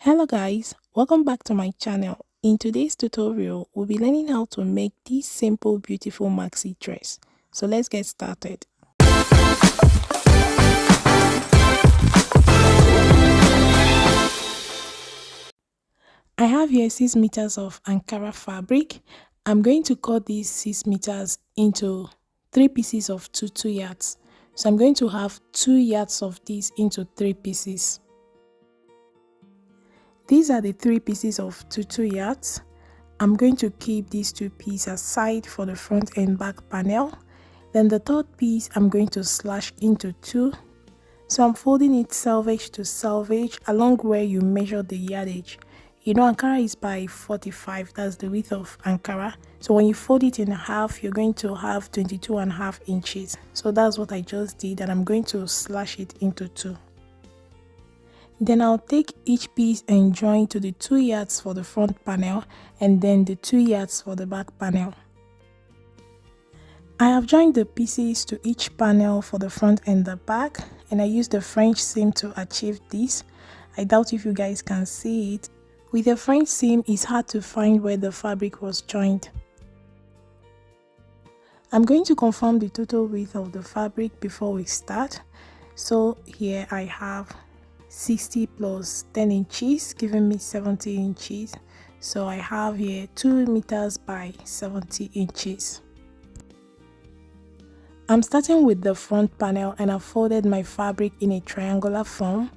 Hello guys, welcome back to my channel. In today's tutorial, we'll be learning how to make this simple beautiful maxi dress. So let's get started. I have here 6 meters of ankara fabric. I'm going to cut these 6 meters into 3 pieces of 2 yards. So I'm going to have 2 yards of this into 3 pieces. These are the 3 pieces of 2 yards. I'm going to keep these 2 pieces aside for the front and back panel. Then the third piece I'm going to slash into 2. So I'm folding it selvage to selvage along where you measure the yardage. You know, ankara is by 45, that's the width of ankara. So when you fold it in half, you're going to have 22.5 inches. So that's what I just did, and I'm going to slash it into 2. Then I'll take each piece and join to the 2 yards for the front panel and then the 2 yards for the back panel. I have joined the pieces to each panel for the front and the back, and I used the French seam to achieve this. I doubt if you guys can see it. With a French seam, it's hard to find where the fabric was joined. I'm going to confirm the total width of the fabric before we start. So here I have 60 plus 10 inches, giving me 70 inches. So I have here 2 meters by 70 inches. I'm starting with the front panel, and I've folded my fabric in a triangular form.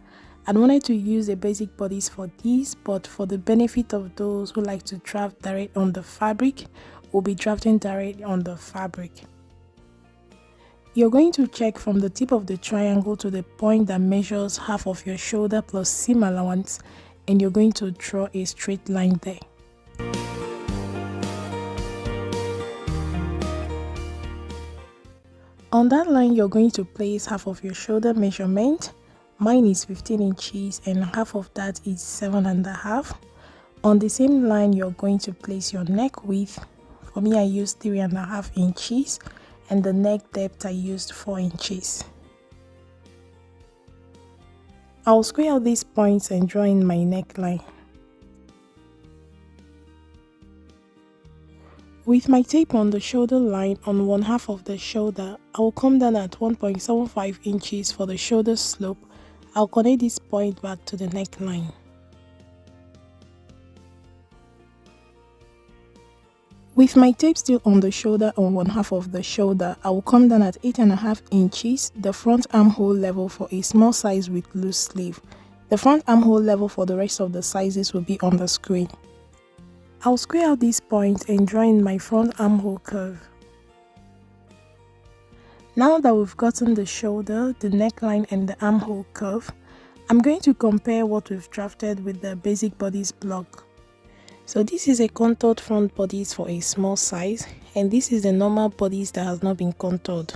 I wanted to use a basic bodice for this, but for the benefit of those who like to draft direct on the fabric, we'll be drafting direct on the fabric. You're going to check from the tip of the triangle to the point that measures half of your shoulder plus seam allowance, and you're going to draw a straight line there. On that line, you're going to place half of your shoulder measurement. Mine is 15 inches and half of that is 7.5. On the same line, you're going to place your neck width. For me, I used 3.5 inches, and the neck depth I used 4 inches. I'll square out these points and draw in my neckline. With my tape on the shoulder line on one half of the shoulder, I will come down at 1.75 inches for the shoulder slope. I'll connect this point back to the neckline. With my tape still on the shoulder on one half of the shoulder, I will come down at 8.5 inches, the front armhole level for a small size with loose sleeve. The front armhole level for the rest of the sizes will be on the screen. I'll square out this point and draw in my front armhole curve. Now that we've gotten the shoulder, the neckline and the armhole curve, I'm going to compare what we've drafted with the basic bodice block. So this is a contoured front bodice for a small size, and this is the normal bodice that has not been contoured.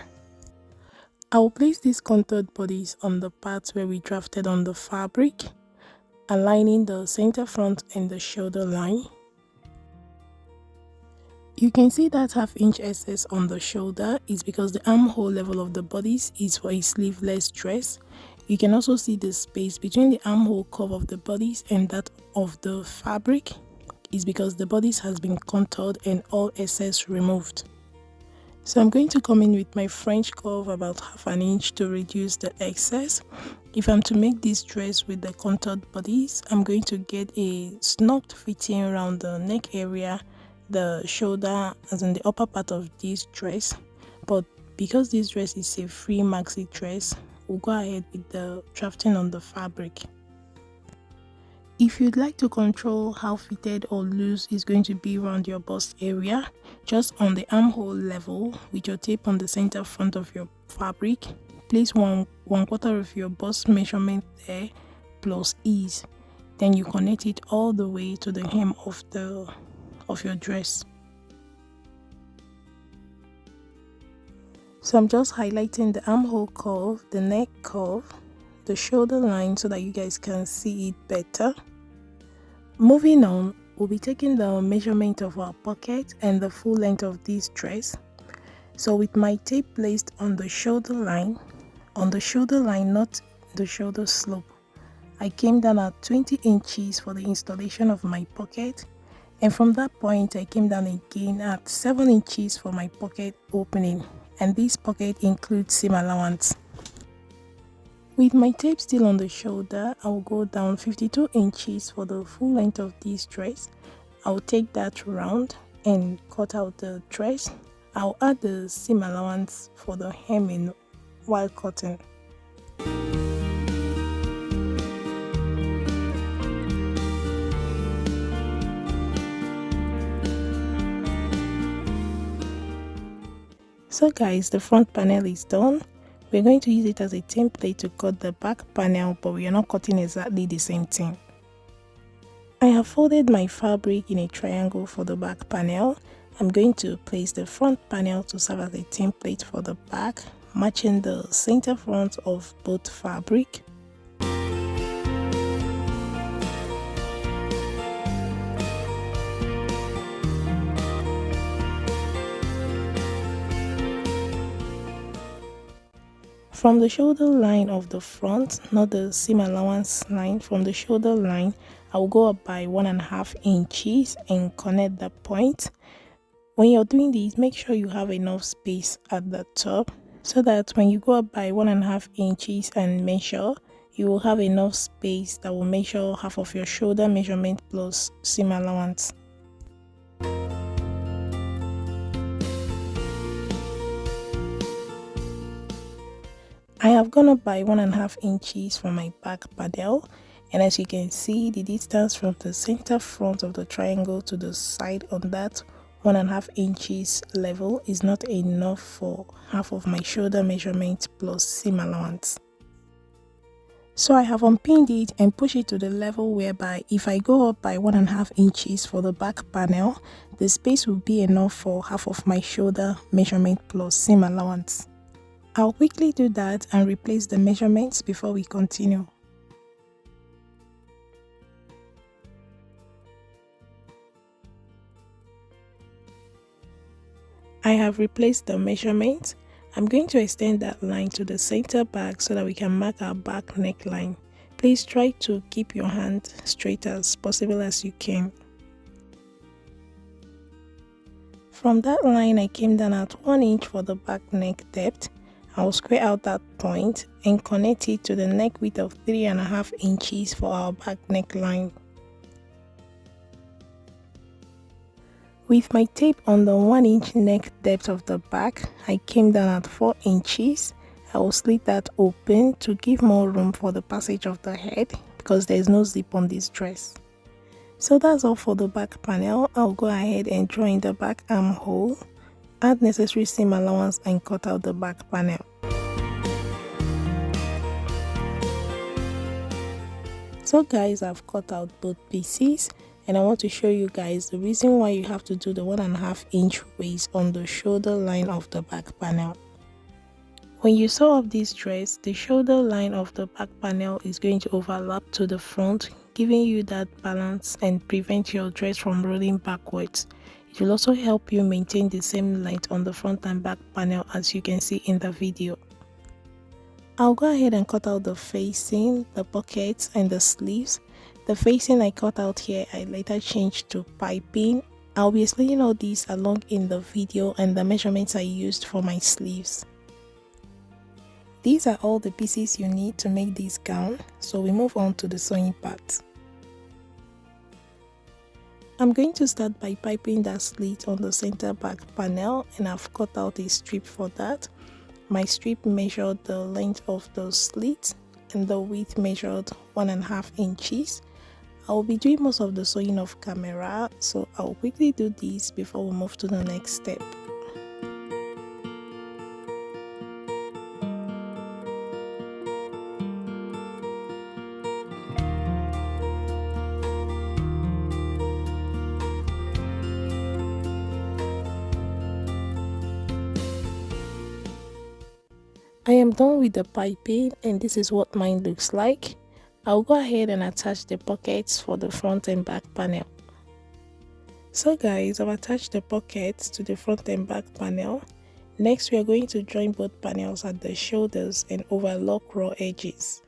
I will place this contoured bodice on the parts where we drafted on the fabric, aligning the center front and the shoulder line. You can see that 1/2 inch excess on the shoulder is because the armhole level of the bodice is for a sleeveless dress. You can also see the space between the armhole curve of the bodice and that of the fabric is because the bodice has been contoured and all excess removed. So I'm going to come in with my French curve about 1/2 inch to reduce the excess. If I'm to make this dress with the contoured bodice, I'm going to get a snug fitting around the neck area, the shoulder, as in the upper part of this dress. But because this dress is a free maxi dress, we'll go ahead with the drafting on the fabric. If you'd like to control how fitted or loose is going to be around your bust area, just on the armhole level with your tape on the center front of your fabric, place one quarter of your bust measurement there plus ease. Then you connect it all the way to the hem of your dress. So I'm just highlighting the armhole curve, the neck curve, the shoulder line so that you guys can see it better. Moving on, we'll be taking the measurement of our pocket and the full length of this dress. So with my tape placed on the shoulder line, not the shoulder slope, I came down at 20 inches for the installation of my pocket, and from that point I came down again at 7 inches for my pocket opening, and this pocket includes seam allowance. With my tape still on the shoulder, I will go down 52 inches for the full length of this dress. I will take that round and cut out the dress. I'll add the seam allowance for the hemming while cutting. So guys, the front panel is done. We're going to use it as a template to cut the back panel, but we are not cutting exactly the same thing. I have folded my fabric in a triangle for the back panel. I'm going to place the front panel to serve as a template for the back, matching the center front of both fabric. From the shoulder line of the front, not the seam allowance line, from the shoulder line, I will go up by 1.5 inches and connect the point. When you're doing this, make sure you have enough space at the top so that when you go up by 1.5 inches and measure, you will have enough space that will measure half of your shoulder measurement plus seam allowance. I have gone up by 1.5 inches for my back panel, and as you can see, the distance from the center front of the triangle to the side on that 1.5 inches level is not enough for half of my shoulder measurement plus seam allowance. So I have unpinned it and pushed it to the level whereby if I go up by 1.5 inches for the back panel, the space will be enough for half of my shoulder measurement plus seam allowance. I'll quickly do that and replace the measurements before we continue. I have replaced the measurement. I'm going to extend that line to the center back so that we can mark our back neckline. Please try to keep your hand straight as possible as you can. From that line, I came down at 1 inch for the back neck depth. I'll square out that point and connect it to the neck width of 3.5 inches for our back neckline. With my tape on the 1 inch neck depth of the back, I came down at 4 inches. I will slit that open to give more room for the passage of the head because there is no zip on this dress. So that's all for the back panel. I'll go ahead and draw in the back armhole, add necessary seam allowance and cut out the back panel. So guys, I've cut out both pieces and I want to show you guys the reason why you have to do the 1.5 inch waist on the shoulder line of the back panel. When you sew up this dress, the shoulder line of the back panel is going to overlap to the front, giving you that balance and prevent your dress from rolling backwards. It will also help you maintain the same length on the front and back panel as you can see in the video. I'll go ahead and cut out the facing, the pockets and the sleeves. The facing I cut out here, I later changed to piping. I'll be explaining all these along in the video and the measurements I used for my sleeves. These are all the pieces you need to make this gown, so we move on to the sewing part. I'm going to start by piping that slit on the center back panel, and I've cut out a strip for that. My strip measured the length of the slit and the width measured 1.5 inches. I will be doing most of the sewing off camera, so I'll quickly do this before we move to the next step. I am done with the piping and this is what mine looks like. I'll go ahead and attach the pockets for the front and back panel. So guys, I've attached the pockets to the front and back panel. Next we are going to join both panels at the shoulders and overlock raw edges.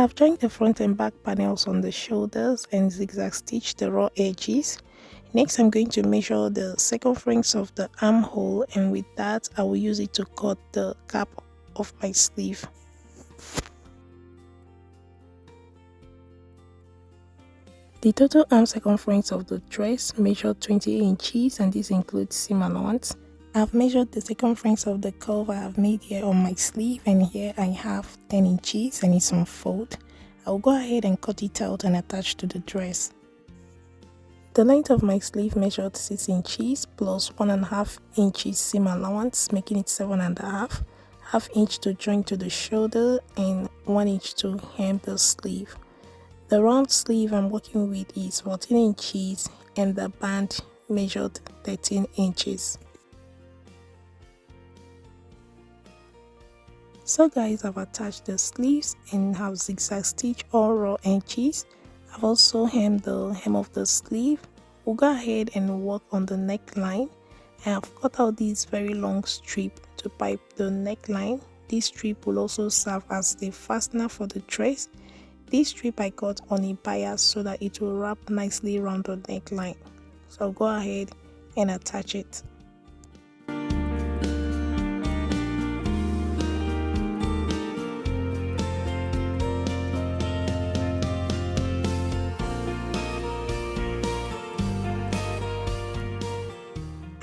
have joined the front and back panels on the shoulders and zigzag stitched the raw edges. Next, I'm going to measure the circumference of the armhole, and with that I will use it to cut the cap of my sleeve. The total arm circumference of the dress measured 20 inches, and this includes seam allowance. I've measured the circumference of the curve I have made here on my sleeve, and here I have 10 inches and it's on fold. I'll go ahead and cut it out and attach to the dress. The length of my sleeve measured 6 inches plus 1.5 inches seam allowance, making it 7.5, half inch to join to the shoulder and 1 inch to hem the sleeve. The round sleeve I'm working with is 14 inches and the band measured 13 inches. So guys, I've attached the sleeves and have zigzag stitch all raw edges. I've also hemmed the hem of the sleeve. We'll go ahead and work on the neckline. I have cut out this very long strip to pipe the neckline. This strip will also serve as the fastener for the dress. This strip I cut on a bias so that it will wrap nicely around the neckline. So I'll go ahead and attach it.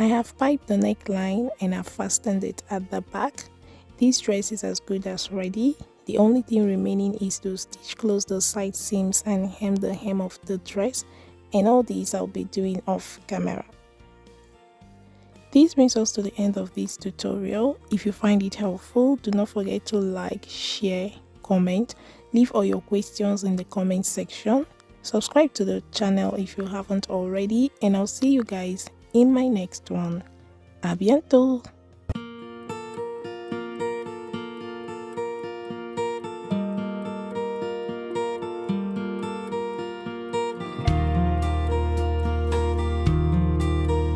I have piped the neckline and have fastened it at the back. This dress is as good as ready. The only thing remaining is to stitch close the side seams and hem the hem of the dress, and all these I'll be doing off camera. This brings us to the end of this tutorial. If you find it helpful, do not forget to like, share, comment, leave all your questions in the comment section. Subscribe to the channel if you haven't already, and I'll see you guys in my next one. A bientôt!